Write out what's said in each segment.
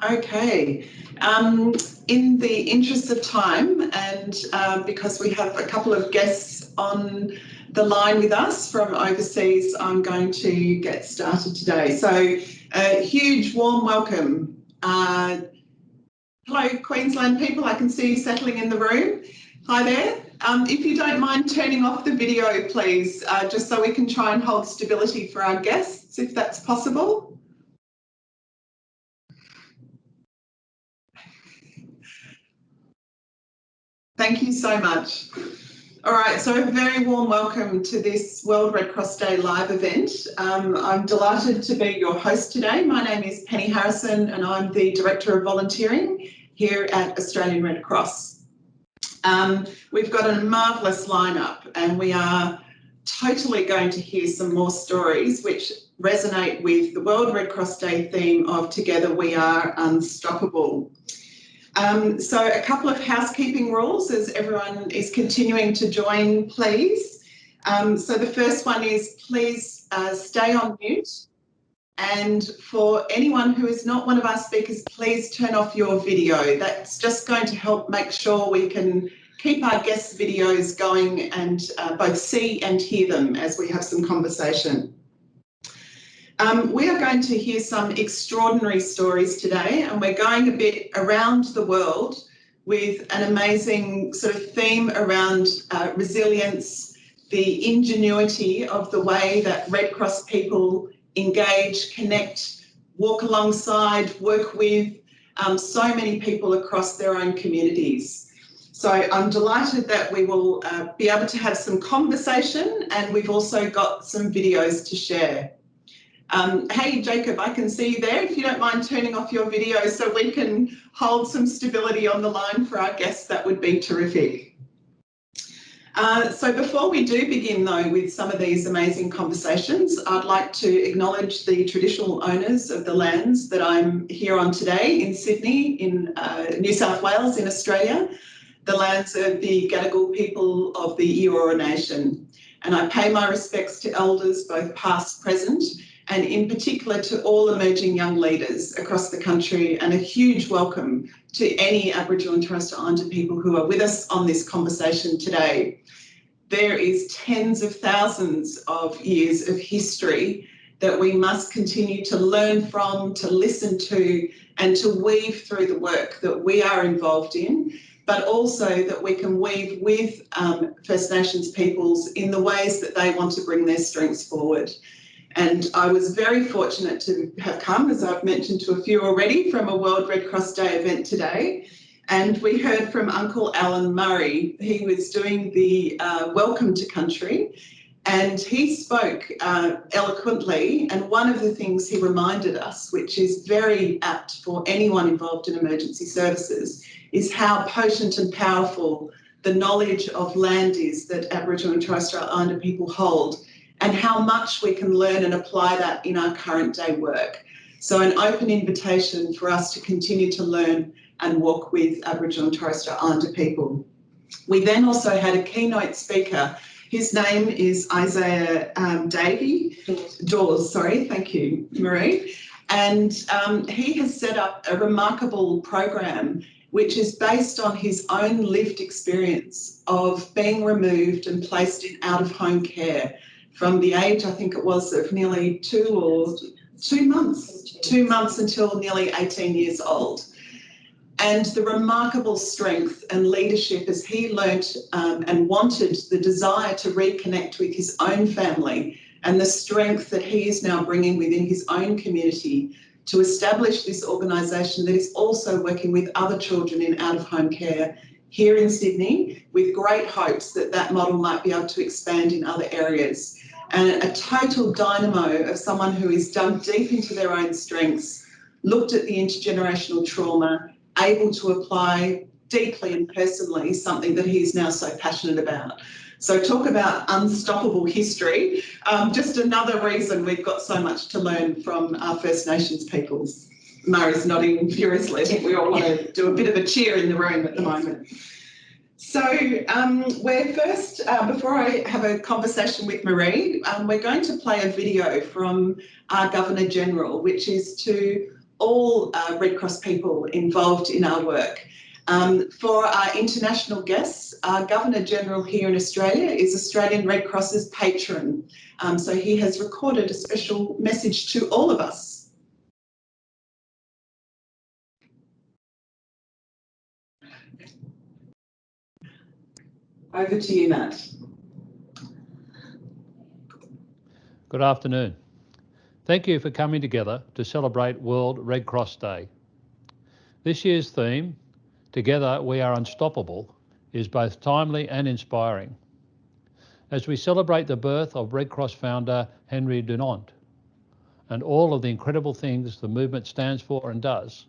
Okay. In the interest of time and because we have a couple of guests on the line with us from overseas, I'm going to get started today. So a huge warm welcome. Hello, Queensland people. I can see you settling in the room. Hi there. If you don't mind turning off the video, please, just so we can try and hold stability for our guests, if that's possible. Thank you so much. All right, so a very warm welcome to this World Red Cross Day live event. I'm delighted to be your host today. My name is Penny Harrison and I'm the Director of Volunteering here at Australian Red Cross. We've got a marvellous lineup and we are totally going to hear some more stories which resonate with the World Red Cross Day theme of Together We Are Unstoppable. So a couple of housekeeping rules as everyone is continuing to join, please. So the first one is please stay on mute. And for anyone who is not one of our speakers, please turn off your video. That's just going to help make sure we can keep our guests' videos going and both see and hear them as we have some conversation. We are going to hear some extraordinary stories today and we're going a bit around the world with an amazing sort of theme around resilience, the ingenuity of the way that Red Cross people engage, connect, walk alongside, work with so many people across their own communities. So I'm delighted that we will be able to have some conversation and we've also got some videos to share. Hey Jacob, I can see you there. If you don't mind turning off your video so we can hold some stability on the line for our guests, that would be terrific. So before we do begin though with some of these amazing conversations, I'd like to acknowledge the traditional owners of the lands that I'm here on today in Sydney, in New South Wales in Australia, the lands of the Gadigal people of the Eora Nation. And I pay my respects to elders, both past, present, and in particular to all emerging young leaders across the country, and a huge welcome to any Aboriginal and Torres Strait Islander people who are with us on this conversation today. There is tens of thousands of years of history that we must continue to learn from, to listen to, and to weave through the work that we are involved in, but also that we can weave with First Nations peoples in the ways that they want to bring their strengths forward. And I was very fortunate to have come, as I've mentioned to a few already, from a World Red Cross Day event today. And we heard from Uncle Alan Murray. He was doing the welcome to country and he spoke eloquently. And one of the things he reminded us, which is very apt for anyone involved in emergency services, is how potent and powerful the knowledge of land is that Aboriginal and Torres Strait Islander people hold, and how much we can learn and apply that in our current day work. So an open invitation for us to continue to learn and walk with Aboriginal and Torres Strait Islander people. We then also had a keynote speaker. His name is Isaiah Dawes, sorry, thank you, Marie. And he has set up a remarkable program which is based on his own lived experience of being removed and placed in out-of-home care from the age, I think it was, of nearly 2 months until nearly 18 years old. And the remarkable strength and leadership as he learnt and wanted the desire to reconnect with his own family, and the strength that he is now bringing within his own community to establish this organisation that is also working with other children in out-of-home care here in Sydney, with great hopes that that model might be able to expand in other areas. And a total dynamo of someone who is dug deep into their own strengths, looked at the intergenerational trauma, able to apply deeply and personally something that he's now so passionate about. So talk about unstoppable history. Just another reason we've got so much to learn from our First Nations peoples. Murray's nodding furiously. I think we all want to do a bit of a cheer in the room at the moment. So we're first, before I have a conversation with Marie, we're going to play a video from our Governor General, which is to all Red Cross people involved in our work. For our international guests, our Governor-General here in Australia is Australian Red Cross's patron. So he has recorded a special message to all of us. Over to you, Matt. Good afternoon. Thank you for coming together to celebrate World Red Cross Day. This year's theme, Together We Are Unstoppable, is both timely and inspiring. As we celebrate the birth of Red Cross founder Henry Dunant and all of the incredible things the movement stands for and does,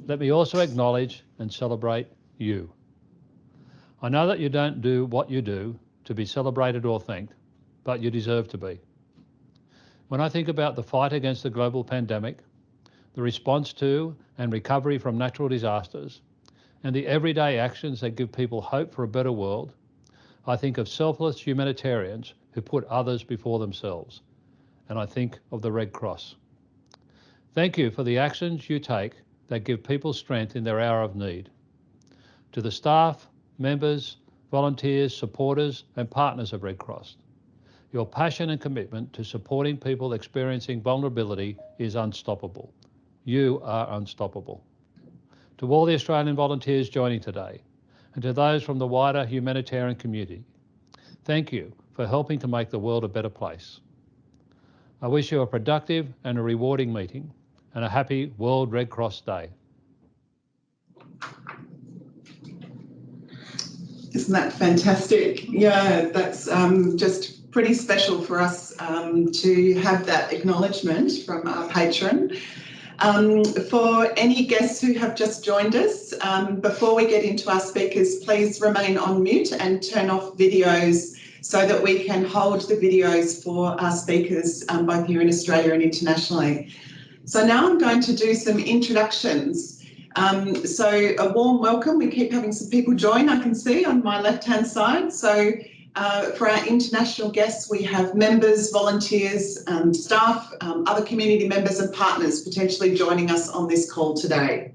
let me also acknowledge and celebrate you. I know that you don't do what you do to be celebrated or thanked, but you deserve to be. When I think about the fight against the global pandemic, the response to and recovery from natural disasters, and the everyday actions that give people hope for a better world, I think of selfless humanitarians who put others before themselves, and I think of the Red Cross. Thank you for the actions you take that give people strength in their hour of need. To the staff, members, volunteers, supporters, and partners of Red Cross, your passion and commitment to supporting people experiencing vulnerability is unstoppable. You are unstoppable. To all the Australian volunteers joining today, and to those from the wider humanitarian community, thank you for helping to make the world a better place. I wish you a productive and a rewarding meeting, and a happy World Red Cross Day. Isn't that fantastic? Yeah, that's just pretty special for us to have that acknowledgement from our patron. For any guests who have just joined us, before we get into our speakers, please remain on mute and turn off videos so that we can hold the videos for our speakers both here in Australia and internationally. So now I'm going to do some introductions. So a warm welcome. We keep having some people join, I can see on my left-hand side. So for our international guests, we have members, volunteers, staff, other community members and partners potentially joining us on this call today.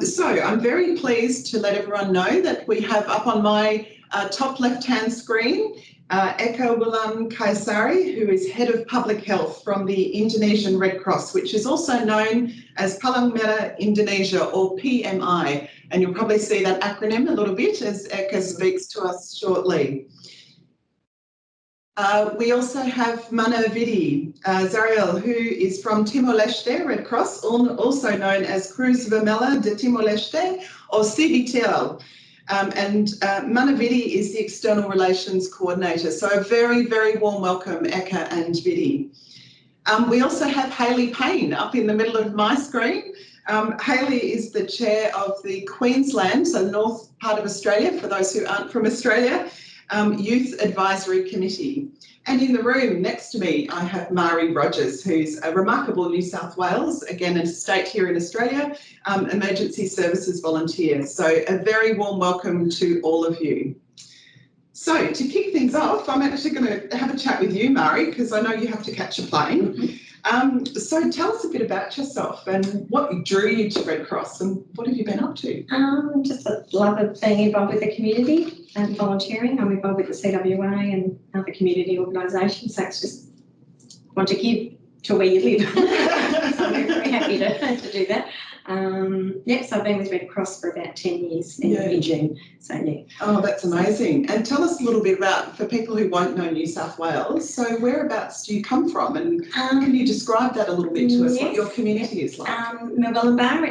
So I'm very pleased to let everyone know that we have up on my top left-hand screen Eka Wulan Kaisari, who is Head of Public Health from the Indonesian Red Cross, which is also known as Palang Merah Indonesia, or PMI. And you'll probably see that acronym a little bit as Eka speaks to us shortly. We also have Mana Vidi Zariel, who is from Timor-Leste Red Cross, also known as Cruz Vermelha de Timor-Leste, or CBTL. Mana Vidi is the External Relations Coordinator. So a very, very warm welcome, Eka and Vidi. We also have Hayley Payne up in the middle of my screen. Hayley is the chair of the Queensland, so north part of Australia, for those who aren't from Australia, Youth Advisory Committee. And in the room next to me, I have Mari Rogers, who's a remarkable New South Wales, again, a state here in Australia, emergency services volunteer. So a very warm welcome to all of you. So to kick things off, I'm actually going to have a chat with you, Mari, because I know you have to catch a plane. So tell us a bit about yourself and what drew you to Red Cross and what have you been up to? Just a love of being involved with the community and volunteering. I'm involved with the CWA and other community organisations, so it's just want to give to where you live. So I'm very happy to do that. Yes, I've been with Red Cross for about 10 years in June. So yeah. Oh, that's amazing. And tell us a little bit about, for people who won't know New South Wales, so whereabouts do you come from and can you describe that a little bit to us, yes, what your community is like? Murwillumbah,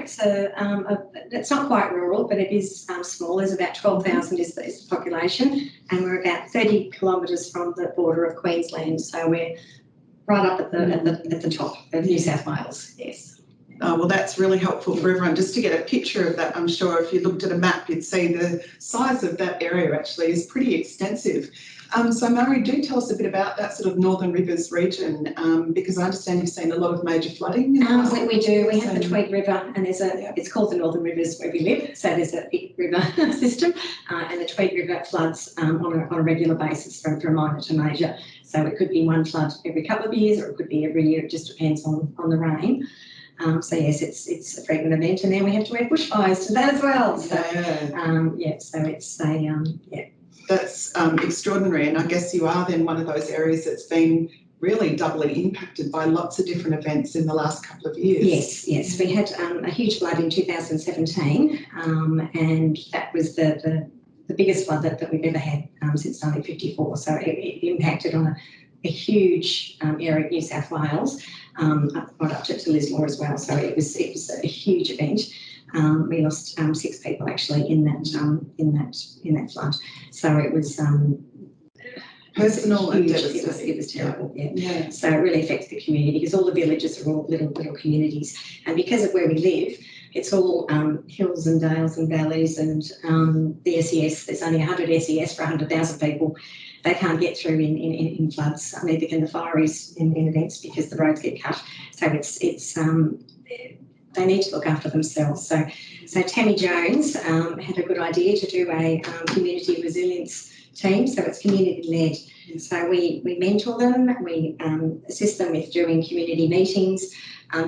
it's not quite rural, but it is small. There's about 12,000 is the population, and we're about 30 kilometres from the border of Queensland. So we're right up at the top of New South Wales, yes. Well, that's really helpful for everyone just to get a picture of that. I'm sure if you looked at a map, you'd see the size of that area actually is pretty extensive. So Mari, do tell us a bit about that sort of Northern Rivers region, because I understand you've seen a lot of major flooding. We do. We have the Tweed River, and it's called the Northern Rivers where we live. So there's a big river system, and the Tweed River floods on a regular basis from minor to major. So it could be one flood every couple of years, or it could be every year. It just depends on the rain. So yes, it's a frequent event, and then we have to wear bushfires to that as well. So so it's a That's extraordinary, and I guess you are then one of those areas that's been really doubly impacted by lots of different events in the last couple of years. Yes. We had a huge flood in 2017, and that was the biggest flood that we've ever had since 1954. So it impacted on a huge area of New South Wales, right up to Lismore as well. So it was a huge event. We lost 6 people actually in that flood. So it was personal and huge. devastating. It was terrible. Yeah. So it really affects the community because all the villages are all little communities, and because of where we live, it's all hills and dales and valleys, and the SES. There's only 100 SES for 100,000 people. They can't get through in floods. Neither can the fireys in events because the roads get cut. So it's they need to look after themselves. So Tammy Jones had a good idea to do a community resilience team. So it's community led. So we mentor them, we assist them with doing community meetings,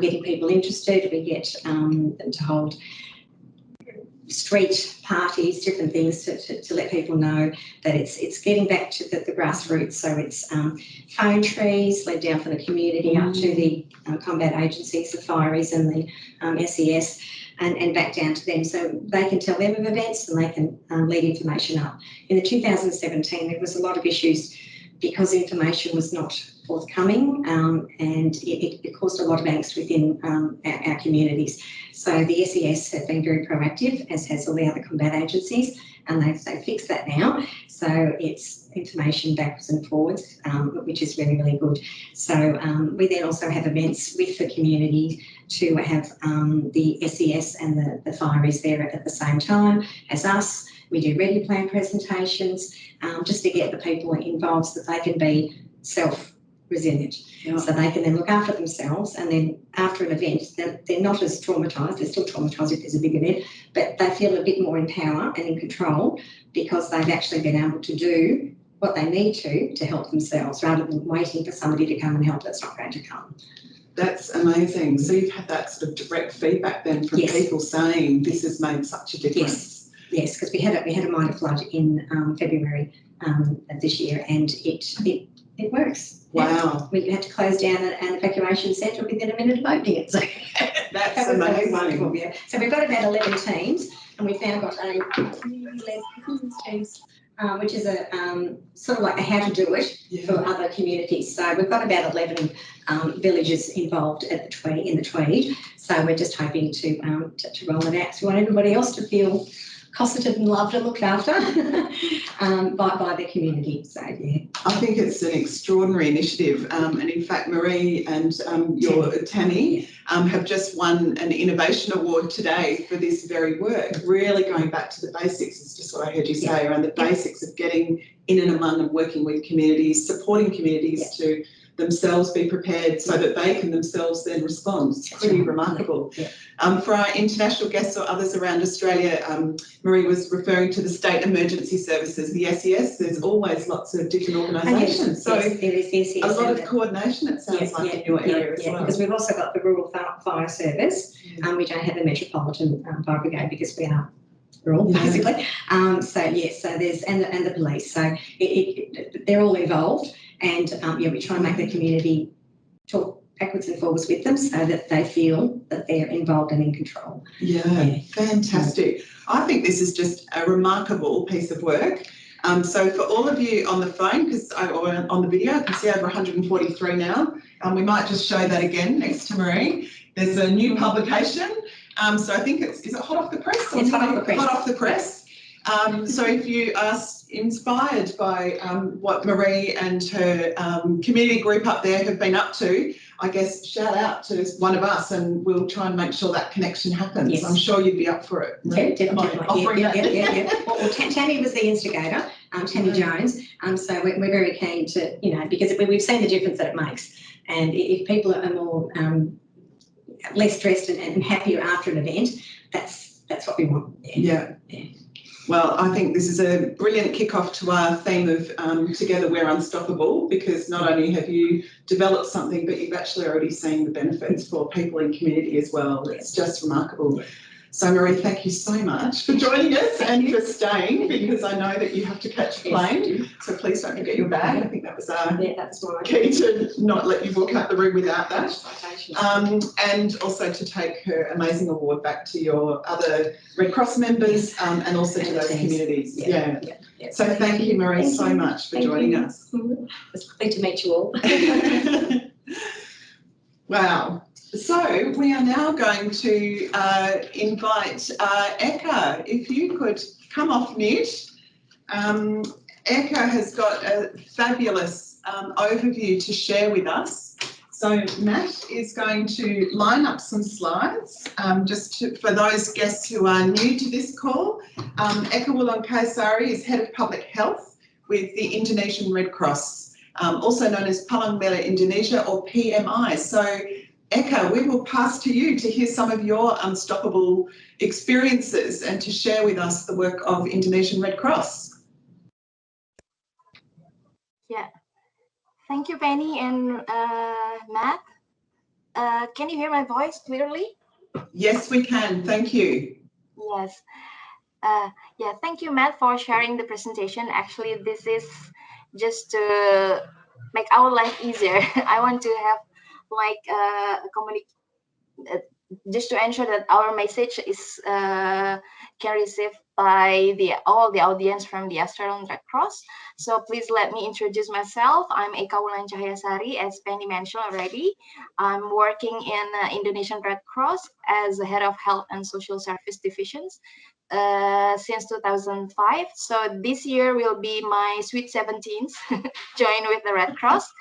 getting people interested. We get them to hold street parties, different things to let people know that it's getting back to the grassroots. So it's phone trees led down from the community up to the combat agencies, the fireys and the SES, and back down to them, so they can tell them of events and they can lead information up. In the 2017, there was a lot of issues because information was not forthcoming, and it caused a lot of angst within our communities. So the SES have been very proactive, as has all the other combat agencies, and they've fixed that now. So it's information backwards and forwards, which is really, really good. So we then also have events with the community to have the SES and the fireys there at the same time as us. We do ready plan presentations just to get the people involved so that they can be self-resilient. So they can then look after themselves, and then after an event, they're not as traumatised. They're still traumatised if there's a big event, but they feel a bit more in power and in control because they've actually been able to do what they need to help themselves rather than waiting for somebody to come and help that's not going to come. That's amazing. So you've had that sort of direct feedback then from people saying this has made such a difference. Yes, because we had a minor flood in February of this year, and it works. Wow. We had to close down an evacuation centre within a minute of opening it. So that's amazing. Wonderful, yeah. So we've got about 11 teams, and we've now got a community-led teams, which is a sort of like a how to do it for other communities. So we've got about 11 villages involved in the Tweed. So we're just hoping to roll it out. So we want everybody else to feel cosseted and loved and looked after by the community. So yeah, I think it's an extraordinary initiative, and in fact Marie and your Tammy have just won an innovation award today for this very work, really going back to the basics. It's just what I heard you say around the basics of getting in and among and working with communities, supporting communities to themselves be prepared so that they can themselves then respond. It's pretty remarkable. For our international guests or others around Australia, Marie was referring to the state emergency services, the SES. There's always lots of different organisations. So there is the SES. A lot of coordination, it sounds like, in your area as well. Because we've also got the Rural Fire Service. We don't have the Metropolitan Fire Brigade because we are rural, basically. So there's and the police. So they're all involved. And we try and make the community talk backwards and forwards with them so that they feel that they're involved and in control. Yeah, fantastic. I think this is just a remarkable piece of work. So for all of you on the phone, because on the video, I can see over 143 now. We might just show that again next to Marie. There's a new publication. So I think is it hot off the press? It's hot off the press. Hot off the press. So if you are inspired by what Marie and her community group up there have been up to, I guess shout out to one of us and we'll try and make sure that connection happens. Yes. I'm sure you'd be up for it. Yeah, definitely. Yeah. Well, Tammy was the instigator, Tammy Jones. So we're very keen to, because we've seen the difference that it makes. And if people are more less stressed and happier after an event, that's what we want. Yeah. Well, I think this is a brilliant kickoff to our theme of Together We're Unstoppable, because not only have you developed something, but you've actually already seen the benefits for people in community as well. It's just remarkable. So Marie, thank you so much for joining us and for staying, because I know that you have to catch a plane. So please don't forget your bag. I think that was that's right. key to not let you walk out the room without that. And also to take her amazing award back to your other Red Cross members and also to those communities. Yeah. So thank you, Marie, so much for joining us. It's lovely to meet you all. Wow. So we are now going to invite Eka, if you could come off mute. Eka has got a fabulous overview to share with us. So Matt is going to line up some slides for those guests who are new to this call. Eka Wulan-Kaisari is Head of Public Health with the Indonesian Red Cross, also known as Palang Merah Indonesia, or PMI. So Eka, we will pass to you to hear some of your unstoppable experiences and to share with us the work of Indonesian Red Cross. Yeah, thank you, Penny and Matt. Can you hear my voice clearly? Yes, we can. Thank you. Yes. Yeah, thank you, Matt, for sharing the presentation. Actually, this is just to make our life easier. I want to have like just to ensure that our message is can receive by all the audience from the Australian Red Cross. So please let me introduce myself. I'm Eka Wulan-Cahayasari, as Penny mentioned already. I'm working in Indonesian Red Cross as the head of Health and Social Service Divisions since 2005. So this year will be my sweet 17th join with the Red Cross.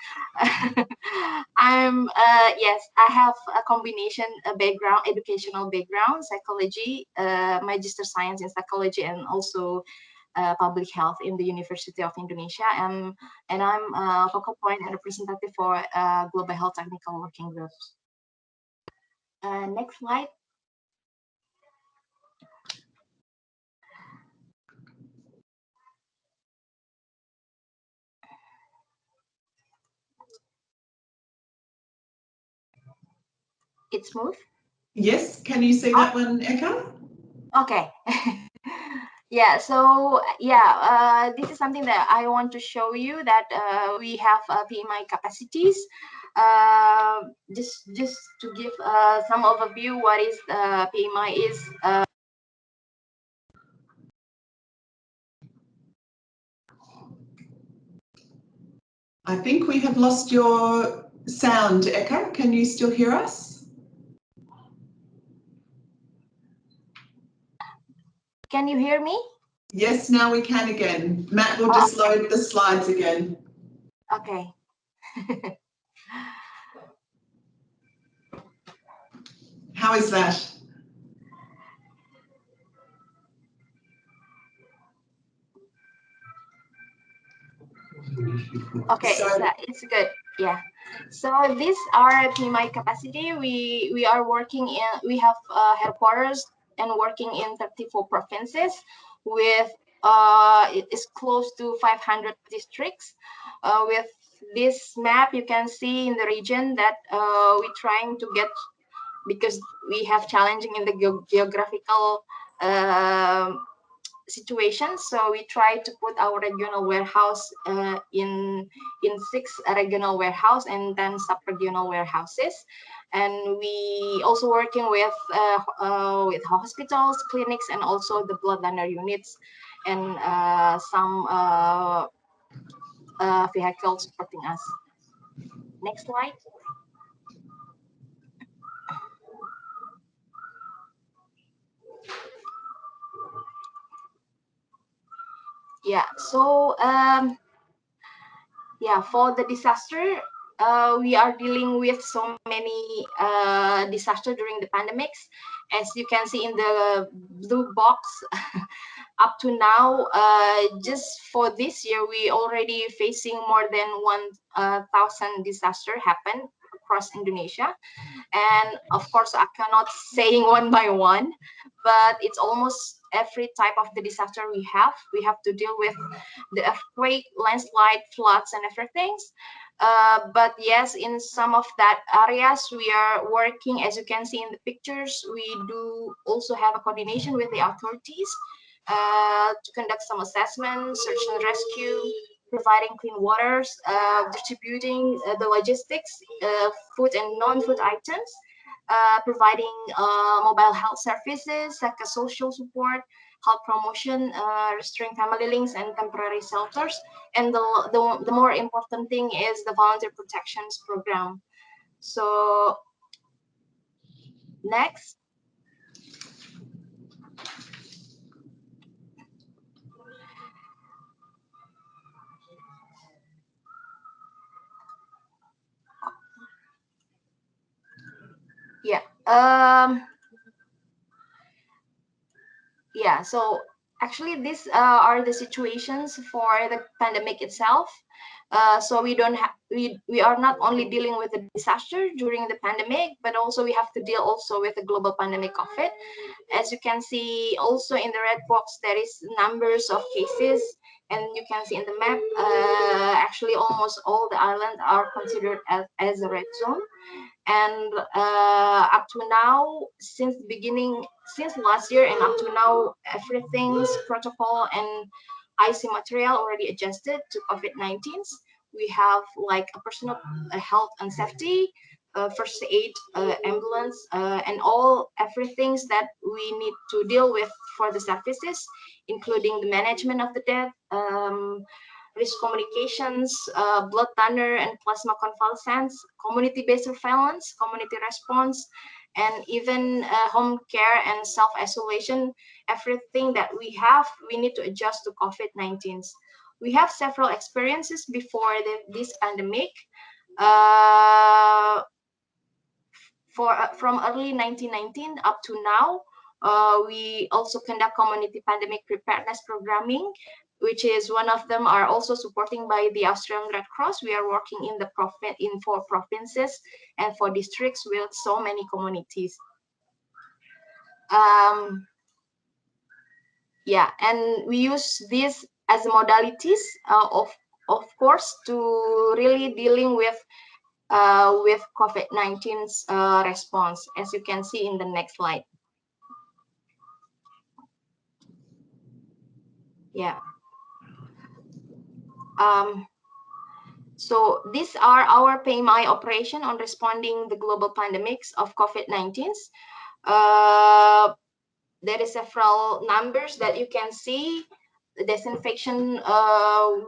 Yes, I have a combination background, educational background, psychology, magister science in psychology, and also public health in the University of Indonesia. And I'm a focal point and representative for Global Health Technical Working Groups. Next slide. It's smooth? Yes, can you see that one, Eka? Okay. Yeah, so yeah, this is something that I want to show you, that we have PMI capacities. Just to give some overview what is PMI is. I think we have lost your sound, Eka. Can you still hear us? Can you hear me? Yes, now we can again. Matt will just load the slides again. Okay. How is that? Okay, it's good. Yeah. So these are PMI capacity. We are working in. We have headquarters and working in 34 provinces with it is close to 500 districts. With this map, you can see in the region that we're trying to get, because we have challenging in the geographical situation. So we try to put our regional warehouse in 6 regional warehouse and 10 sub-regional warehouses. And we also working with hospitals, clinics, and also the blood donor units, and some vehicles supporting us. Next slide. Yeah, so yeah, for the disaster, we are dealing with so many disaster during the pandemics. As you can see in the blue box, up to now, just for this year, we already facing more than 1,000 disaster happen across Indonesia. And of course, I cannot say one by one, but it's almost every type of the disaster we have. We have to deal with the earthquake, landslide, floods, and everything. But yes, in some of that areas, we are working, as you can see in the pictures, we do also have a coordination with the authorities to conduct some assessments, search and rescue, providing clean waters, distributing the logistics, food and non-food items, providing mobile health services, psychosocial support, health promotion, restoring family links and temporary shelters. And the more important thing is the volunteer protections program. So next. Yeah. Yeah. So actually, these are the situations for the pandemic itself. So we don't have we are not only dealing with the disaster during the pandemic, but also we have to deal also with the global pandemic of it. As you can see also in the red box, there is numbers of cases, and you can see in the map, actually almost all the islands are considered as a red zone. And up to now, since the beginning, since last year and up to now, everything's protocol and IC material already adjusted to COVID-19. We have like a personal health and safety, first aid, ambulance, and all everything that we need to deal with for the services, including the management of the death, risk communications, blood thinner and plasma convalescence, community-based surveillance, community response, and even home care and self-isolation. Everything that we have, we need to adjust to COVID-19. We have several experiences before this pandemic. From early 1919 up to now, we also conduct community pandemic preparedness programming, which is one of them are also supporting by the Australian Red Cross. We are working in the in 4 provinces and 4 districts with so many communities. Yeah, and we use this as modalities of course to really dealing with COVID-19's response, as you can see in the next slide. Yeah. So these are our PMI operation on responding the global pandemics of COVID-19. There is several numbers that you can see. The disinfection,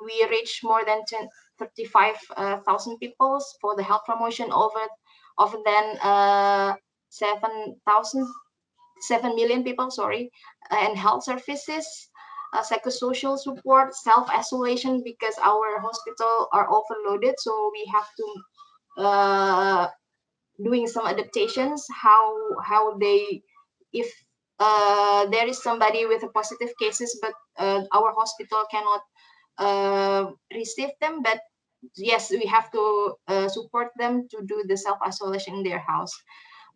we reached more than 35,000 people for the health promotion over than 7 million people, sorry, and health services, psychosocial support, self-isolation, because our hospital are overloaded, so we have to doing some adaptations, how they, if there is somebody with a positive cases, but our hospital cannot receive them, but yes, we have to support them to do the self-isolation in their house.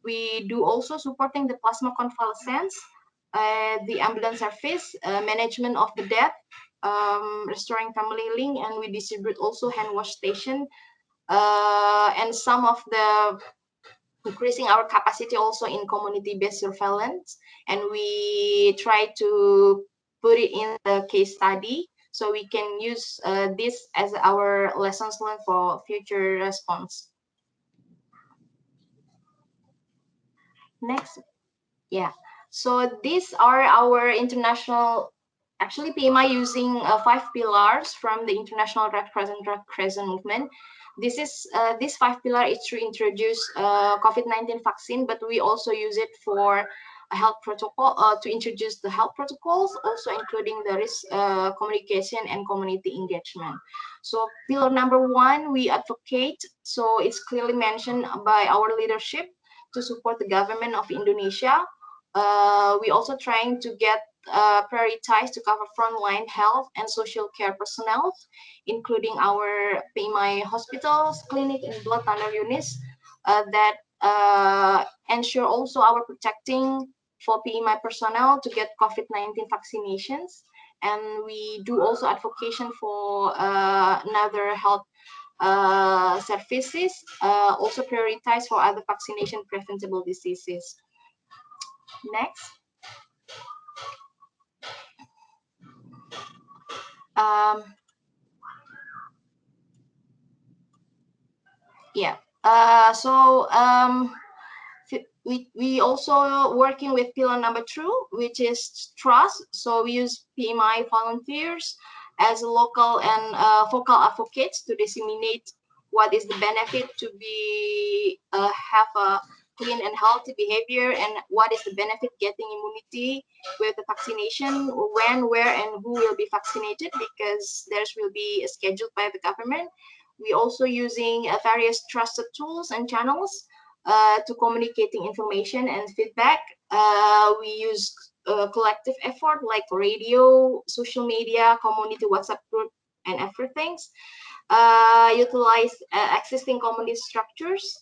We do also supporting the plasma convalescence, the ambulance service, management of the death, restoring family link, and we distribute also hand wash station, and some of the increasing our capacity also in community-based surveillance, and we try to put it in the case study so we can use this as our lessons learned for future response. Next. Yeah, so these are our international, actually PMI using 5 pillars from the International Red Crescent movement. This is this 5 pillar is to introduce COVID-19 vaccine, but we also use it for a health protocol, to introduce the health protocols, also including the risk communication and community engagement. So pillar number 1, we advocate, so it's clearly mentioned by our leadership to support the government of Indonesia. We also trying to get prioritized to cover frontline health and social care personnel, including our PMI hospitals, clinic, and blood thinner units that ensure also our protecting for PMI personnel to get COVID-19 vaccinations. And we do also advocacy for another health services, also prioritize for other vaccination preventable diseases. Next. We also working with pillar number 2, which is trust. So we use PMI volunteers as local and vocal advocates to disseminate what is the benefit to be have a clean and healthy behavior, and what is the benefit getting immunity with the vaccination, when, where, and who will be vaccinated, because theirs will be scheduled by the government. We also using various trusted tools and channels to communicating information and feedback. We use collective effort like radio, social media, community WhatsApp group, and everything. Utilize existing community structures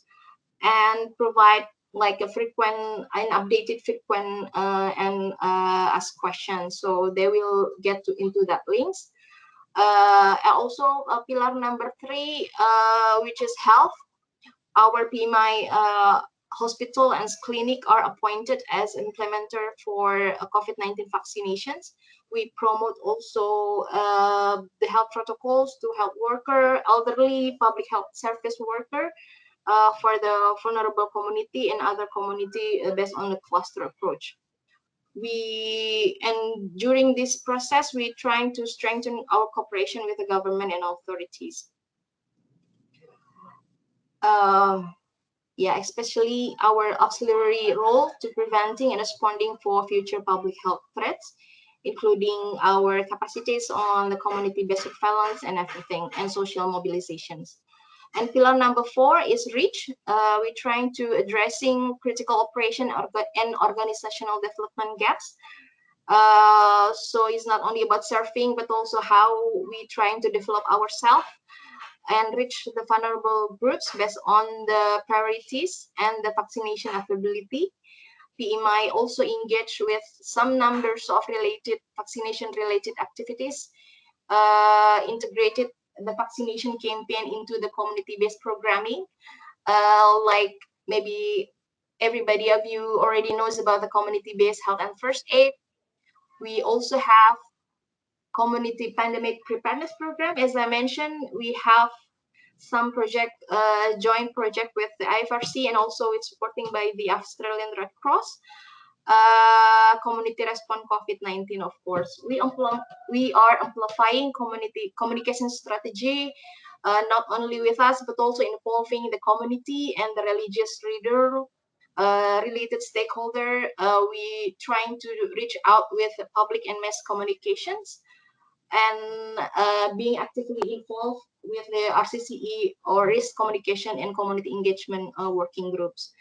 and provide like a frequent and updated frequent and ask questions, so they will get into that links. Also pillar number 3, which is health. Our PMI hospital and clinic are appointed as implementer for COVID-19 vaccinations. We promote also the health protocols to health worker, elderly, public health service worker, for the vulnerable community and other community based on the cluster approach. And during this process, we're trying to strengthen our cooperation with the government and authorities. Especially our auxiliary role to preventing and responding for future public health threats, including our capacities on the community-based surveillance and everything, and social mobilizations. And pillar number 4 is reach. We're trying to addressing critical operation and organizational development gaps. So it's not only about serving, but also how we trying to develop ourselves and reach the vulnerable groups based on the priorities and the vaccination availability. PMI also engage with some numbers of vaccination-related activities, integrated the vaccination campaign into the community-based programming. Like maybe everybody of you already knows about the community-based health and first aid. We also have community pandemic preparedness program. As I mentioned, we have some project, joint project with the IFRC, and also it's supporting by the Australian Red Cross. Community response COVID-19, of course. We are amplifying communication strategy, not only with us, but also involving the community and the religious leader, related stakeholder. We trying to reach out with the public and mass communications, and being actively involved with the RCCE or risk communication and community engagement working groups.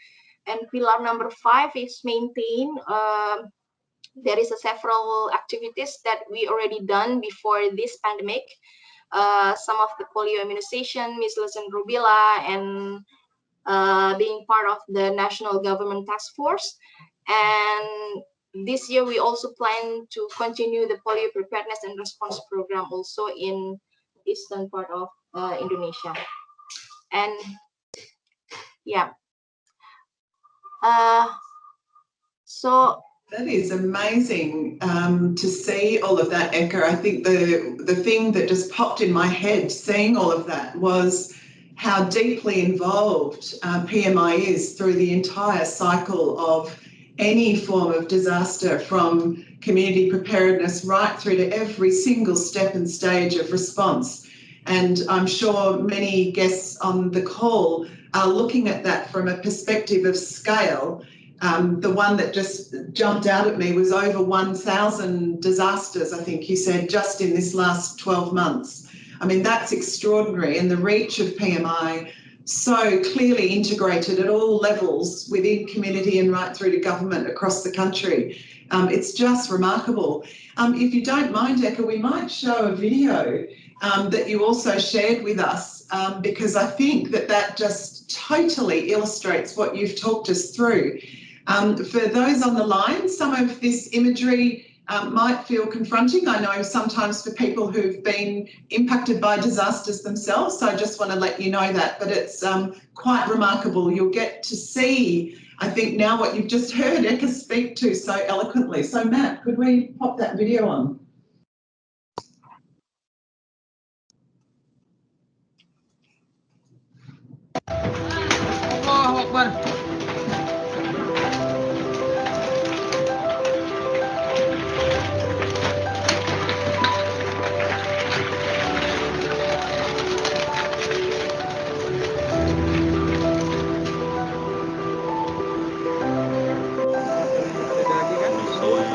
And pillar number 5 is maintain. There is several activities that we already done before this pandemic. Some of the polio immunization, measles and rubella, and being part of the national government task force. And this year we also plan to continue the polio preparedness and response program also in eastern part of Indonesia. And yeah. So that is amazing to see all of that, Eka. I think the thing that just popped in my head seeing all of that was how deeply involved PMI is through the entire cycle of any form of disaster, from community preparedness right through to every single step and stage of response. And I'm sure many guests on the call are looking at that from a perspective of scale. The one that just jumped out at me was over 1,000 disasters, I think you said, just in this last 12 months. I mean, that's extraordinary, and the reach of PMI so clearly integrated at all levels within community and right through to government across the country. It's just remarkable. If you don't mind, Eka, we might show a video that you also shared with us, because I think that just totally illustrates what you've talked us through. For those on the line, some of this imagery might feel confronting. I know sometimes for people who've been impacted by disasters themselves, so I just want to let you know that, but it's quite remarkable. You'll get to see, I think, now what you've just heard Eka speak to so eloquently. So Matt, could we pop that video on? Allahu Akbar.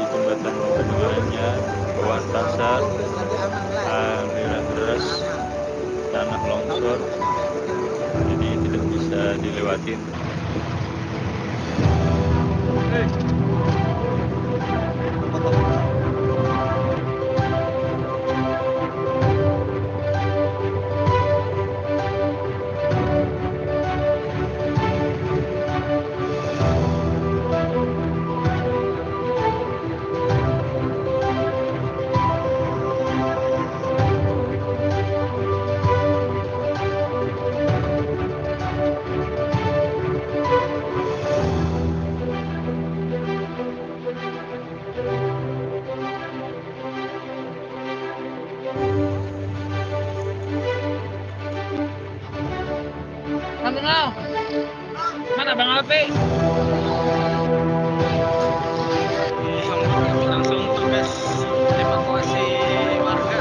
Jembatan kedengarannya bawah dasar, aliran deras, tanah longsor, jadi tidak bisa dilewatin. Mana Bang Alfi? Langsung tugas evakuasi warga.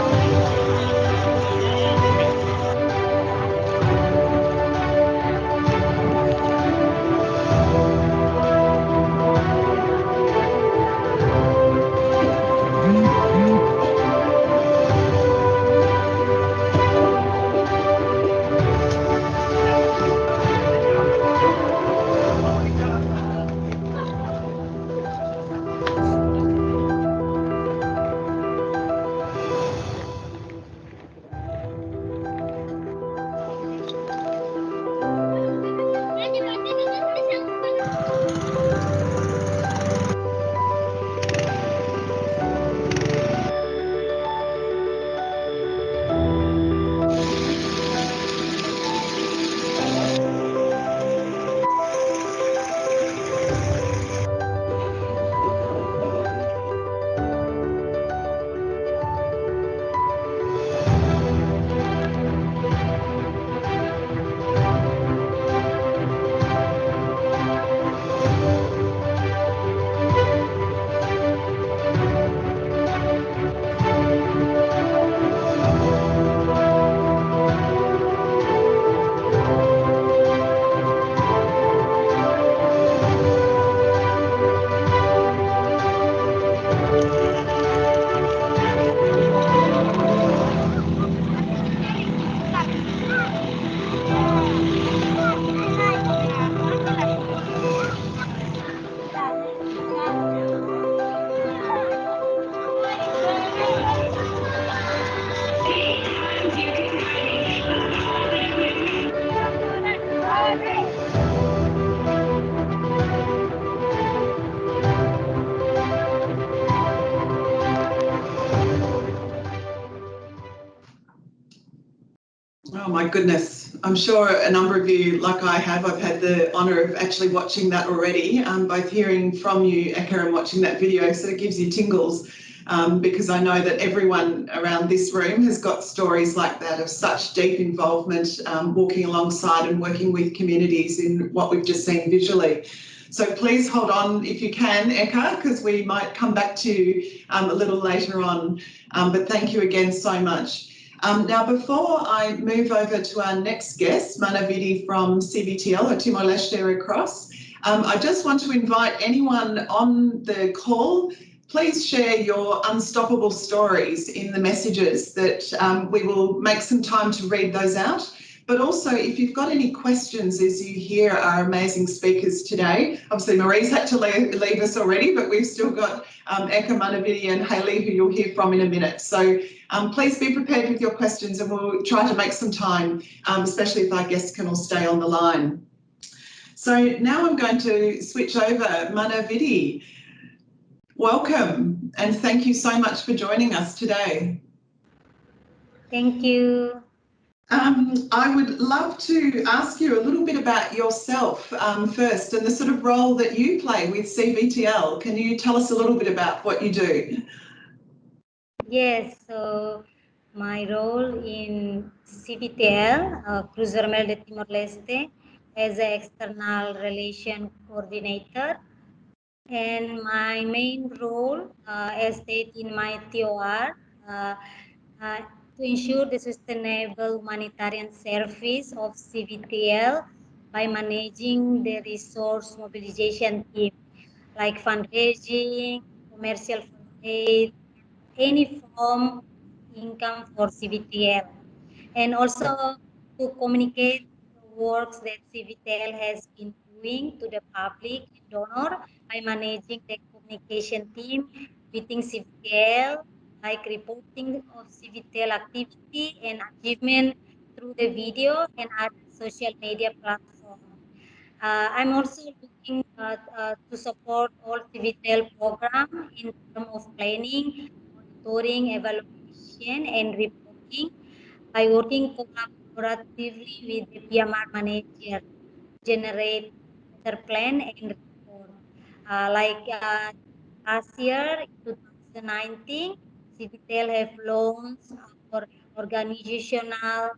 Oh my goodness. I'm sure a number of you, like I have, I've had the honour of actually watching that already. Both hearing from you, Eka, and watching that video sort of gives you tingles, because I know that everyone around this room has got stories like that of such deep involvement, walking alongside and working with communities in what we've just seen visually. So please hold on if you can, Eka, because we might come back to you a little later on. But thank you again so much. Now, before I move over to our next guest, Manavidi from CBTL, or Timor-Leste Red Cross, I just want to invite anyone on the call, please share your unstoppable stories in the messages that we will make some time to read those out. But also, if you've got any questions as you hear our amazing speakers today, obviously Marie's had to leave us already, but we've still got Eka, Manavidi and Hayley, who you'll hear from in a minute. So please be prepared with your questions and we'll try to make some time, especially if our guests can all stay on the line. So now I'm going to switch over. Mana Vidi, welcome and thank you so much for joining us today. Thank you. I would love to ask you a little bit about yourself first and the sort of role that you play with CVTL. Can you tell us a little bit about what you do? Yes, so my role in CVTL, Cruz Vermelho de Timor-Leste, as an external relation coordinator. And my main role, as stated in my TOR, to ensure the sustainable humanitarian service of CVTL by managing the resource mobilization team, like fundraising, commercial aid, any form income for CVTL, and also to communicate the works that CVTL has been doing to the public and donor by managing the communication team within CVTL, like reporting of CVTL activity and achievement through the video and other social media platforms. I'm also looking to support all CVTL program in terms of planning, monitoring, evaluation, and reporting by working collaboratively with the PMR manager, generate better plan and report. Last year, 2019, CVTL have launched our organizational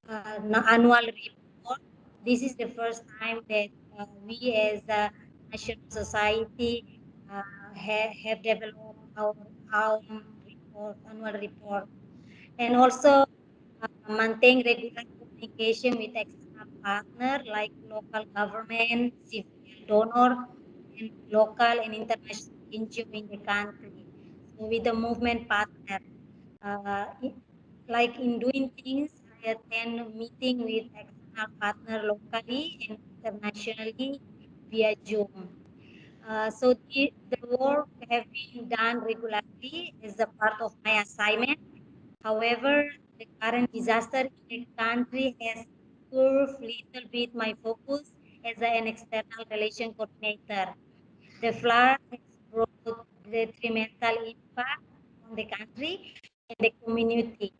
annual report. This is the first time that we as a national society have developed our own report, annual report. And also maintain regular communication with external partner like local government, civil donor, and local and international NGO in the country. So with the movement partner, uh, like in doing things, I attend meeting with external partner locally and internationally via Zoom. So the work have been done regularly as a part of my assignment. However, the current disaster in the country has curved little bit my focus as an external relation coordinator. The flood has brought detrimental impact on the country and the community.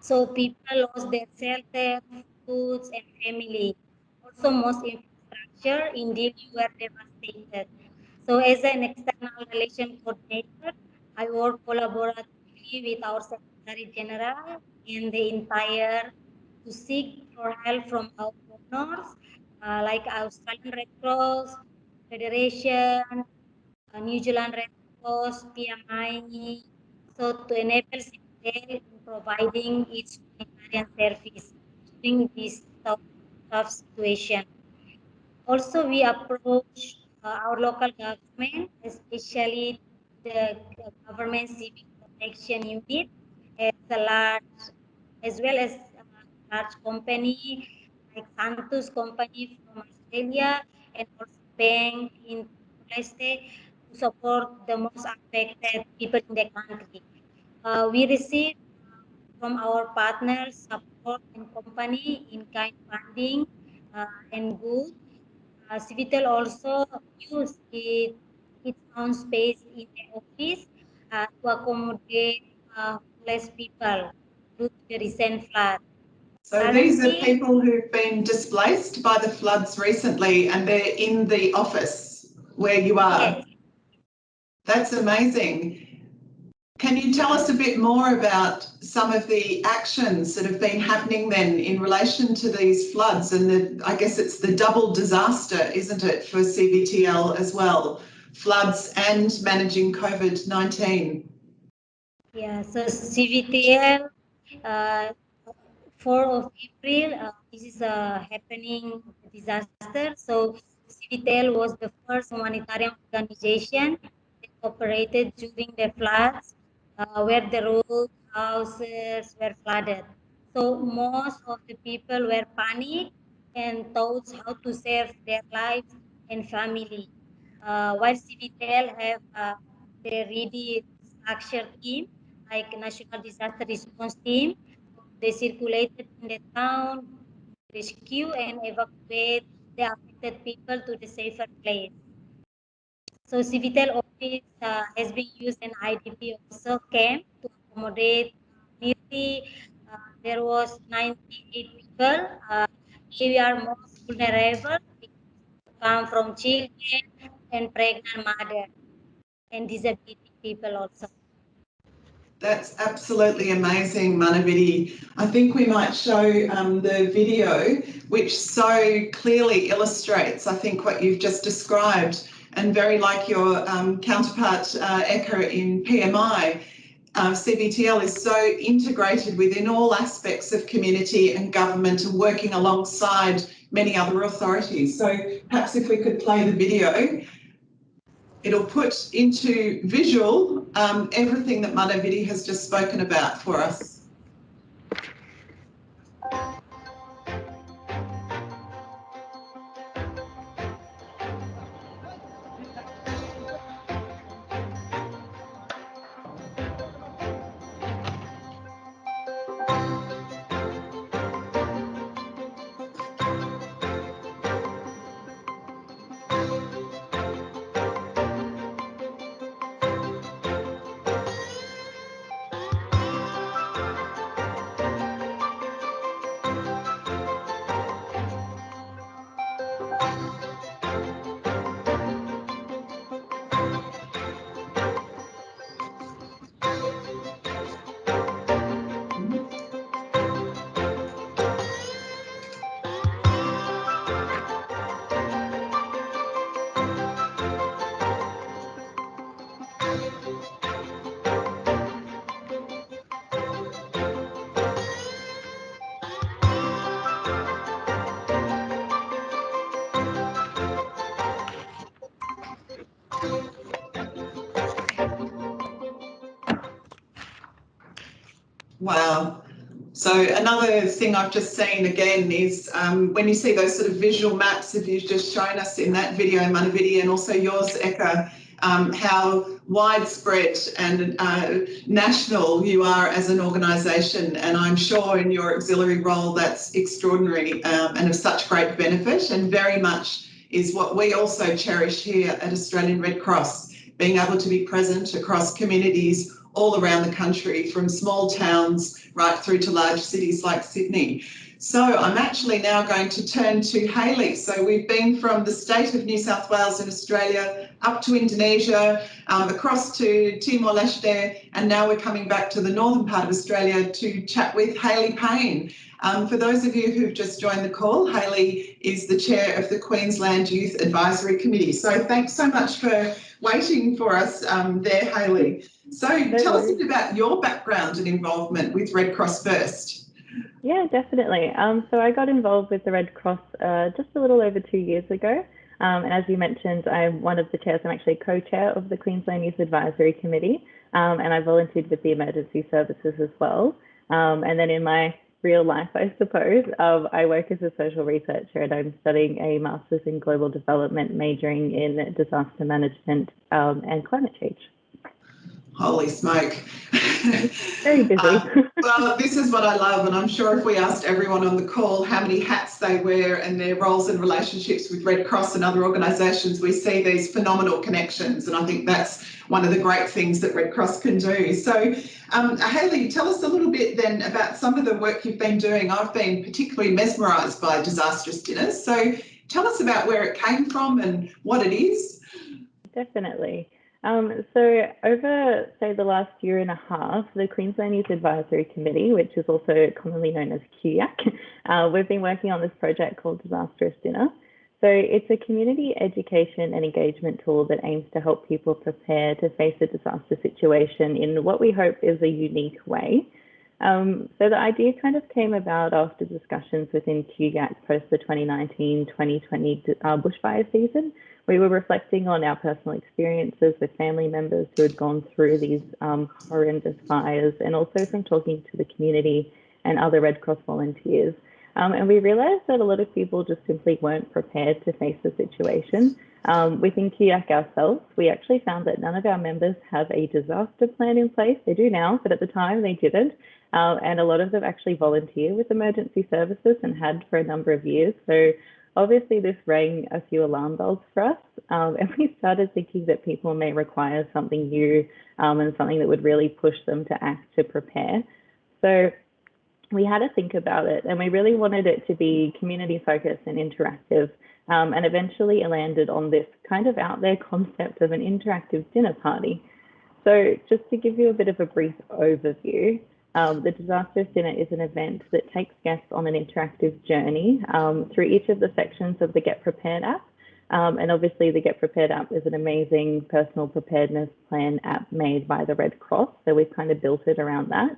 So people lost their shelter, foods, and family. Also, most infrastructure in Delhi were devastated. So, as an external relation coordinator, I work collaboratively with our Secretary General and the entire to seek for help from our donors, like Australian Red Cross, Federation, New Zealand Red Cross, PMI, so to enable CITEL in providing its humanitarian service during this tough situation. Also, we approach our local government, especially the government civic protection unit, as well as large company like Santos company from Australia and also bank in Leste to support the most affected people in the country. We receive from our partners support and company in kind funding and goods. CVTEL also use its own space in the office to accommodate less people due to the recent flood. So these are people who've been displaced by the floods recently and they're in the office where you are. Yes. That's amazing. Can you tell us a bit more about some of the actions that have been happening then in relation to these floods and I guess it's the double disaster, isn't it, for CVTL as well, floods and managing COVID-19? Yeah, so CVTL, 4th of April, this is a happening disaster. So CVTL was the first humanitarian organization that operated during the floods, where the roads, houses were flooded. So most of the people were panicked and thought how to save their lives and family. While CVTL have the ready structure team, like National Disaster Response Team, they circulated in the town, rescue and evacuate the affected affected people to the safer place. So Civitel office has been used in IDP also camp to accommodate nearly there was 98 people. We are most vulnerable because come from children and pregnant mother and disability people also. That's absolutely amazing, Manaviti. I think we might show the video, which so clearly illustrates, I think, what you've just described, and very like your counterpart, Eka, in PMI. CVTL is so integrated within all aspects of community and government and working alongside many other authorities. So perhaps if we could play the video, it'll put into visual everything that Manaviti has just spoken about for us. Wow. So another thing I've just seen again is when you see those sort of visual maps that you've just shown us in that video, Manaviti, and also yours, Eka, how widespread and national you are as an organisation. And I'm sure in your auxiliary role that's extraordinary and of such great benefit, and very much is what we also cherish here at Australian Red Cross, being able to be present across communities all around the country, from small towns right through to large cities like Sydney. So I'm actually now going to turn to Hayley. So we've been from the state of New South Wales in Australia up to Indonesia, across to Timor-Leste, and now we're coming back to the northern part of Australia to chat with Hayley Payne. For those of you who've just joined the call, Hayley is the chair of the Queensland Youth Advisory Committee. So thanks so much for waiting for us there, Hayley. So tell us a bit about your background and involvement with Red Cross First. Yeah, definitely. So I got involved with the Red Cross just a little over 2 years ago. And as you mentioned, I'm one of the chairs. I'm actually co-chair of the Queensland Youth Advisory Committee, and I volunteered with the emergency services as well. And then in my real life, I suppose, I work as a social researcher, and I'm studying a Master's in Global Development, majoring in disaster management and climate change. Holy smoke. Very busy. Well, this is what I love, and I'm sure if we asked everyone on the call how many hats they wear and their roles and relationships with Red Cross and other organisations, we see these phenomenal connections, and I think that's one of the great things that Red Cross can do. So, Hayley, tell us a little bit then about some of the work you've been doing. I've been particularly mesmerised by Disastrous Dinners, so tell us about where it came from and what it is. Definitely. So over, say, the last year and a half, the Queensland Youth Advisory Committee, which is also commonly known as QYAC, we've been working on this project called Disastrous Dinner. So it's a community education and engagement tool that aims to help people prepare to face a disaster situation in what we hope is a unique way. So the idea kind of came about after discussions within QYAC post the 2019-2020 bushfire season. We were reflecting on our personal experiences with family members who had gone through these horrendous fires, and also from talking to the community and other Red Cross volunteers. And we realised that a lot of people just simply weren't prepared to face the situation. Within QYAC ourselves, we actually found that none of our members have a disaster plan in place. They do now, but at the time they didn't. And a lot of them actually volunteer with emergency services and had for a number of years. So obviously this rang a few alarm bells for us, and we started thinking that people may require something new and something that would really push them to act, to prepare. So we had to think about it, and we really wanted it to be community focused and interactive, and eventually landed on this kind of out there concept of an interactive dinner party. So just to give you a bit of a brief overview, the Disastrous Dinner is an event that takes guests on an interactive journey through each of the sections of the Get Prepared app. And obviously the Get Prepared app is an amazing personal preparedness plan app made by the Red Cross. So we've kind of built it around that.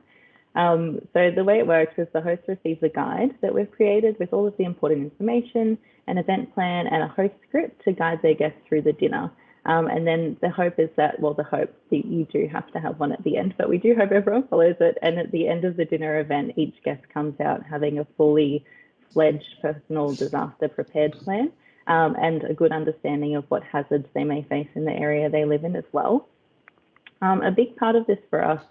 So the way it works is the host receives a guide that we've created with all of the important information, an event plan and a host script to guide their guests through the dinner. And then the hope is that, well, the hope that you do have to have one at the end, but we do hope everyone follows it. And at the end of the dinner event, each guest comes out having a fully fledged personal disaster prepared plan and a good understanding of what hazards they may face in the area they live in as well. A big part of this for us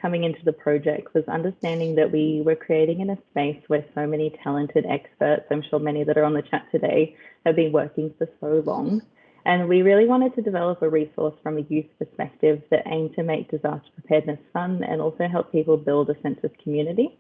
coming into the project was understanding that we were creating in a space where so many talented experts, I'm sure many that are on the chat today, have been working for so long. And we really wanted to develop a resource from a youth perspective that aimed to make disaster preparedness fun and also help people build a sense of community.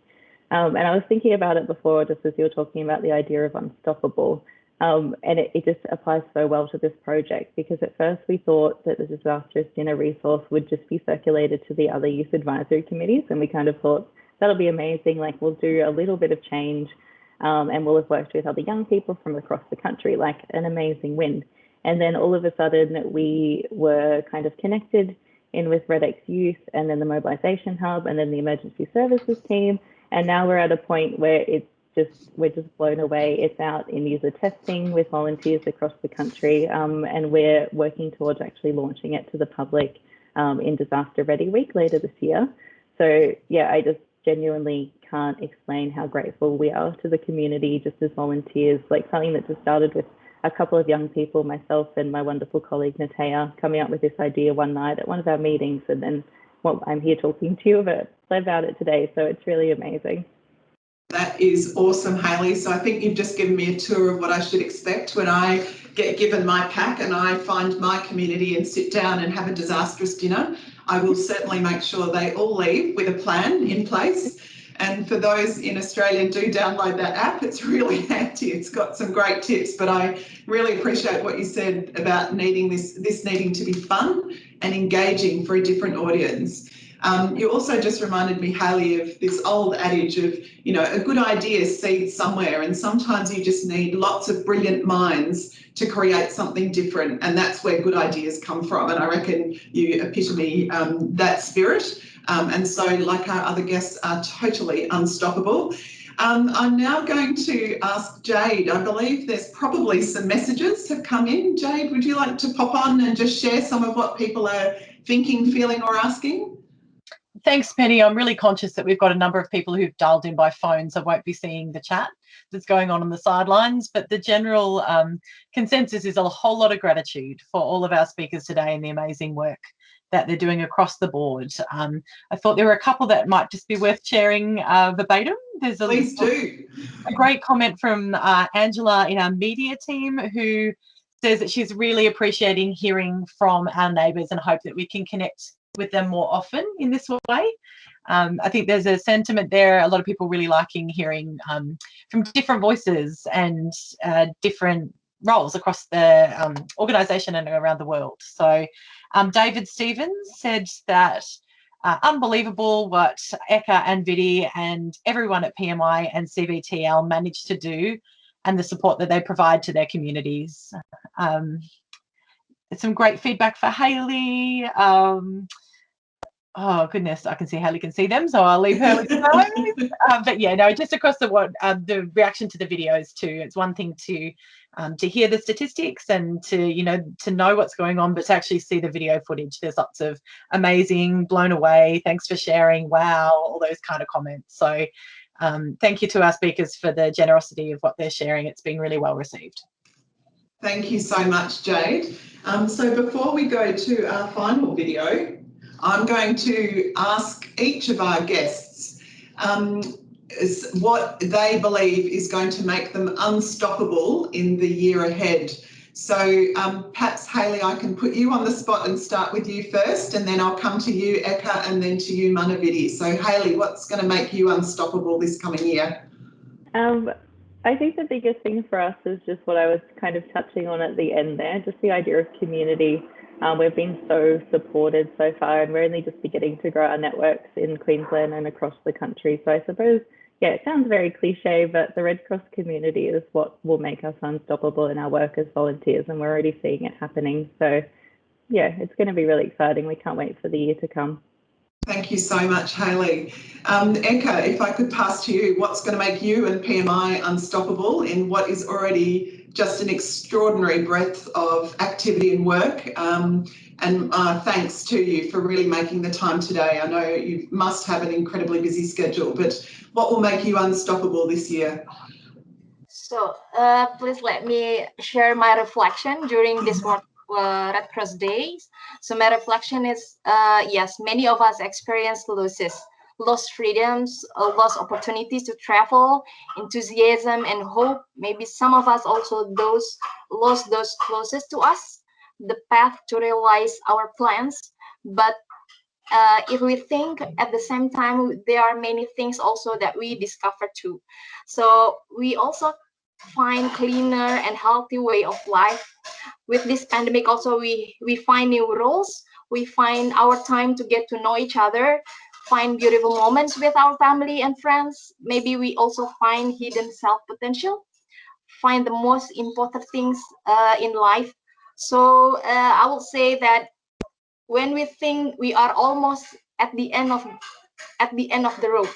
And I was thinking about it before, just as you were talking about the idea of unstoppable. And it just applies so well to this project, because at first we thought that the Disastrous Dinner resource would just be circulated to the other youth advisory committees. And we kind of thought, that'll be amazing, like we'll do a little bit of change and we'll have worked with other young people from across the country, like an amazing win. And then all of a sudden we were kind of connected in with REDX Youth and then the Mobilisation Hub and then the Emergency Services team. And now we're at a point where we're just blown away. It's out in user testing with volunteers across the country. And we're working towards actually launching it to the public in Disaster Ready Week later this year. So yeah, I just genuinely can't explain how grateful we are to the community just as volunteers, like something that just started with a couple of young people, myself and my wonderful colleague Natea, coming up with this idea one night at one of our meetings, and then I'm here talking to you about it today. So it's really amazing. That is awesome, Hayley. So I think you've just given me a tour of what I should expect when I get given my pack and I find my community and sit down and have a disastrous dinner. I will certainly make sure they all leave with a plan in place. And for those in Australia, do download that app. It's really handy. It's got some great tips, but I really appreciate what you said about needing this needing to be fun and engaging for a different audience. You also just reminded me, Hayley, of this old adage of, you know, a good idea seeds somewhere, and sometimes you just need lots of brilliant minds to create something different, and that's where good ideas come from. And I reckon you epitome that spirit. And so, like our other guests, are totally unstoppable. I'm now going to ask Jade. I believe there's probably some messages have come in. Jade, would you like to pop on and just share some of what people are thinking, feeling or asking? Thanks, Penny. I'm really conscious that we've got a number of people who've dialed in by phone, so I won't be seeing the chat that's going on the sidelines. But the general consensus is a whole lot of gratitude for all of our speakers today and the amazing work that they're doing across the board. I thought there were a couple that might just be worth sharing verbatim. There's Please do. A great comment from Angela in our media team, who says that she's really appreciating hearing from our neighbours and hope that we can connect with them more often in this way. I think there's a sentiment there, a lot of people really liking hearing from different voices and different roles across the organisation and around the world. So David Stevens said that unbelievable what Eka and Vidi and everyone at PMI and CVTL managed to do and the support that they provide to their communities. Some great feedback for Hayley. Oh goodness, I can see Hayley can see them, so I'll leave her with those. But yeah, no, just across the reaction to the videos too. It's one thing to hear the statistics and to know what's going on, but to actually see the video footage. There's lots of amazing, blown away, thanks for sharing, wow, all those kind of comments. So thank you to our speakers for the generosity of what they're sharing. It's been really well received. Thank you so much, Jade. So before we go to our final video, I'm going to ask each of our guests, is what they believe is going to make them unstoppable in the year ahead. So perhaps, Hayley, I can put you on the spot and start with you first, and then I'll come to you, Eka, and then to you, Manaviti. So Hayley, what's going to make you unstoppable this coming year? I think the biggest thing for us is just what I was kind of touching on at the end there, just the idea of community. We've been so supported so far, and we're only just beginning to grow our networks in Queensland and across the country. So I suppose, yeah, it sounds very cliche, but the Red Cross community is what will make us unstoppable in our work as volunteers, and we're already seeing it happening. So yeah, it's going to be really exciting. We can't wait for the year to come. Thank you so much, Hayley. Eka, if I could pass to you, what's going to make you and PMI unstoppable in what is already just an extraordinary breadth of activity and work? And thanks to you for really making the time today. I know you must have an incredibly busy schedule, but what will make you unstoppable this year? So please let me share my reflection during this World Red Cross Days. So my reflection is, yes, many of us experience losses, lost freedoms, lost opportunities to travel, enthusiasm and hope. Maybe some of us also lost those closest to us, the path to realize our plans. But if we think at the same time, there are many things also that we discover too. So we also find cleaner and healthy way of life. With this pandemic also, we find new roles, we find our time to get to know each other, find beautiful moments with our family and friends. Maybe we also find hidden self potential, find the most important things in life. So I will say that when we think we are almost at the end of the road,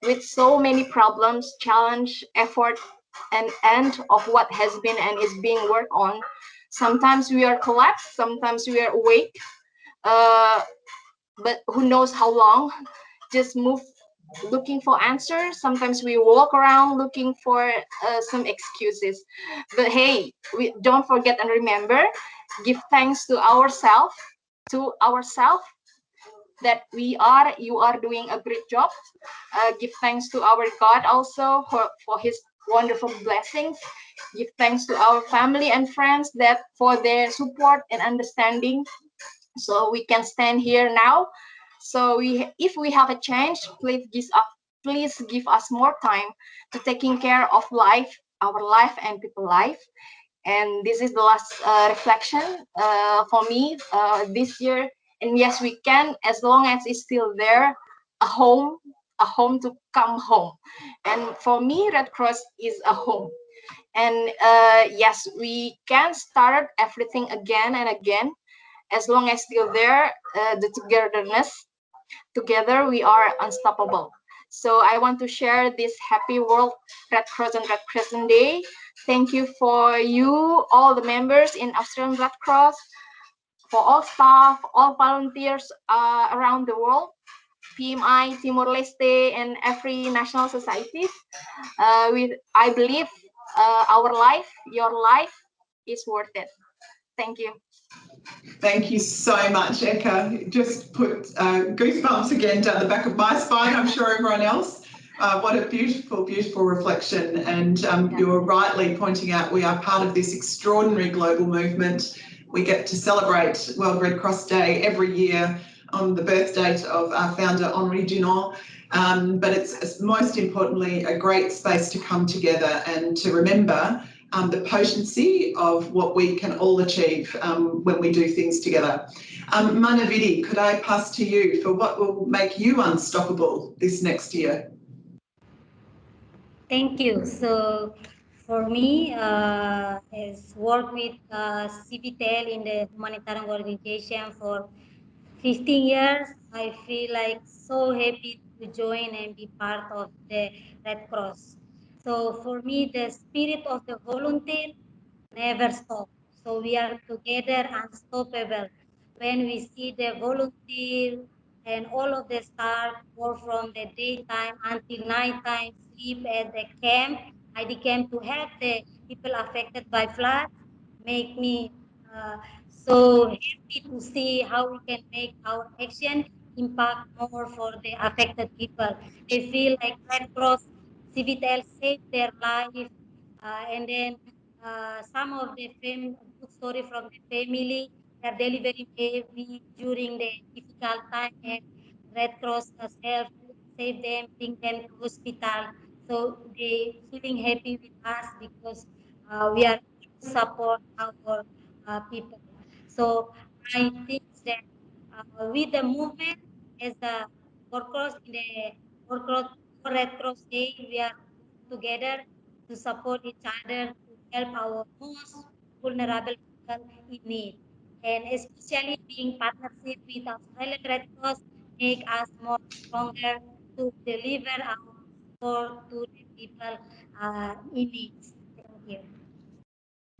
with so many problems, challenge, effort, and end of what has been and is being worked on, sometimes we are collapsed, sometimes we are awake, but who knows how long. Just move looking for answers. Sometimes we walk around looking for some excuses, but hey, we don't forget and remember, give thanks to ourselves that you are doing a great job. Give thanks to our God also for his wonderful blessings. Give thanks to our family and friends that for their support and understanding, so we can stand here now. So if we have a change, please give us more time to taking care of life, our life and people life. And this is the last reflection for me this year. And yes, we can, as long as it's still there, a home to come home. And for me, Red Cross is a home. And yes, we can start everything again and again, as long as still there, the togetherness. Together, we are unstoppable. So I want to share this happy World Red Cross and Red Crescent Day. Thank you for you, all the members in Australian Red Cross, for all staff, all volunteers around the world, PMI, Timor-Leste, and every national societies. I believe our life, your life, is worth it. Thank you. Thank you so much, Eka. Just put goosebumps again down the back of my spine, I'm sure everyone else. What a beautiful, beautiful reflection. And you're rightly pointing out we are part of this extraordinary global movement. We get to celebrate World Red Cross Day every year on the birth date of our founder, Henri Dunant. But it's most importantly a great space to come together and to remember the potency of what we can all achieve when we do things together. Manaviti, could I pass to you for what will make you unstoppable this next year? Thank you. So for me, is work with CBTL in the humanitarian organization for 15 years. I feel like so happy to join and be part of the Red Cross. So for me, the spirit of the volunteer never stops. So we are together, unstoppable. When we see the volunteer and all of the staff work from the daytime until nighttime, sleep at the camp, I came to help the people affected by flood, make me so happy to see how we can make our action impact more for the affected people. I feel like Red Cross CVTL saved their life, and then some of the good story from the family, they're delivering baby during the difficult time, and Red Cross save them, bring them to hospital. So they feeling happy with us because we are support our people. So I think that with the movement as a workers in the workers Red Cross Day, we are together to support each other to help our most vulnerable people in need. And especially being partnership with Australian Red Cross make us more stronger to deliver our support to the people in need. Thank you.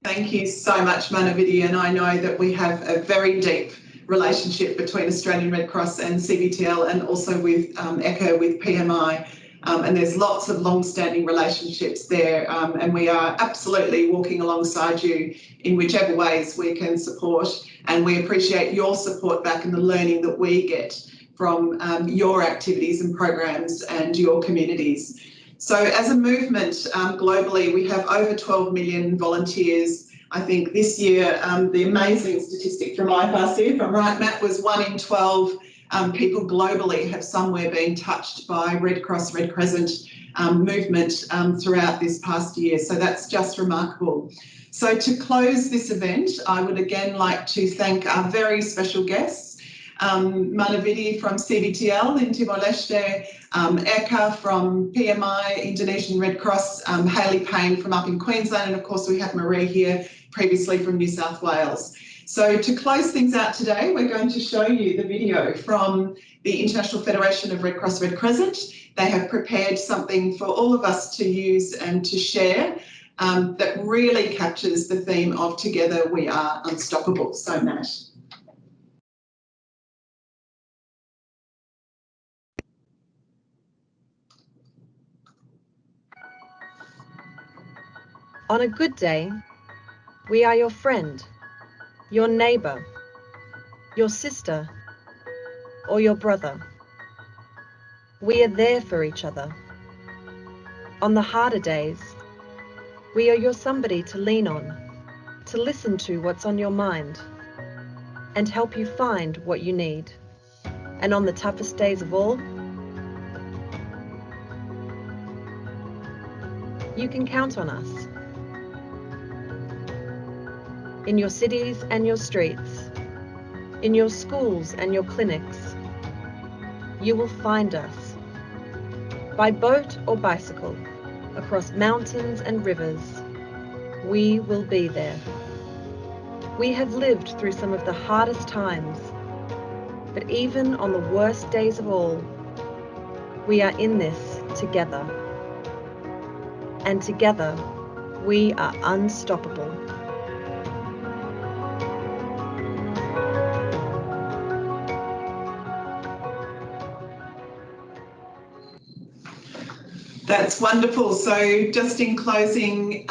Thank you so much, Manavidi, and I know that we have a very deep relationship between Australian Red Cross and CVTL, and also with ECHA, with PMI, and there's lots of long-standing relationships there, and we are absolutely walking alongside you in whichever ways we can support, and we appreciate your support back and the learning that we get from your activities and programs and your communities. So as a movement globally, we have over 12 million volunteers. I think this year, the amazing statistic from IFRC, if I'm right, Matt, was 1 in 12 people globally have somewhere been touched by Red Cross, Red Crescent movement throughout this past year. So that's just remarkable. So to close this event, I would again like to thank our very special guests, Manavidi from CVTL in Timor-Leste, Eka from PMI, Indonesian Red Cross, Hayley Payne from up in Queensland, and of course we have Marie here previously from New South Wales. So to close things out today, we're going to show you the video from the International Federation of Red Cross Red Crescent. They have prepared something for all of us to use and to share that really captures the theme of Together We Are Unstoppable. So Matt. On a good day, we are your friend, your neighbor, your sister, or your brother. We are there for each other. On the harder days, we are your somebody to lean on, to listen to what's on your mind, and help you find what you need. And on the toughest days of all, you can count on us. In your cities and your streets, in your schools and your clinics, you will find us. By boat or bicycle, across mountains and rivers, we will be there. We have lived through some of the hardest times, but even on the worst days of all, we are in this together. And together, we are unstoppable. That's wonderful. So just in closing,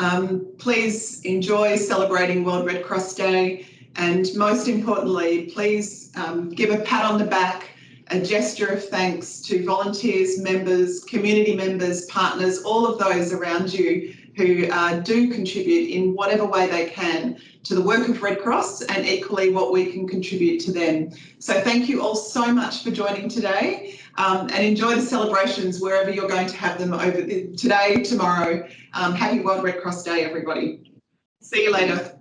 please enjoy celebrating World Red Cross Day, and most importantly, please give a pat on the back, a gesture of thanks to volunteers, members, community members, partners, all of those around you who do contribute in whatever way they can to the work of Red Cross, and equally what we can contribute to them. So thank you all so much for joining today, and enjoy the celebrations wherever you're going to have them over today, tomorrow. Happy World Red Cross Day, everybody. See you later.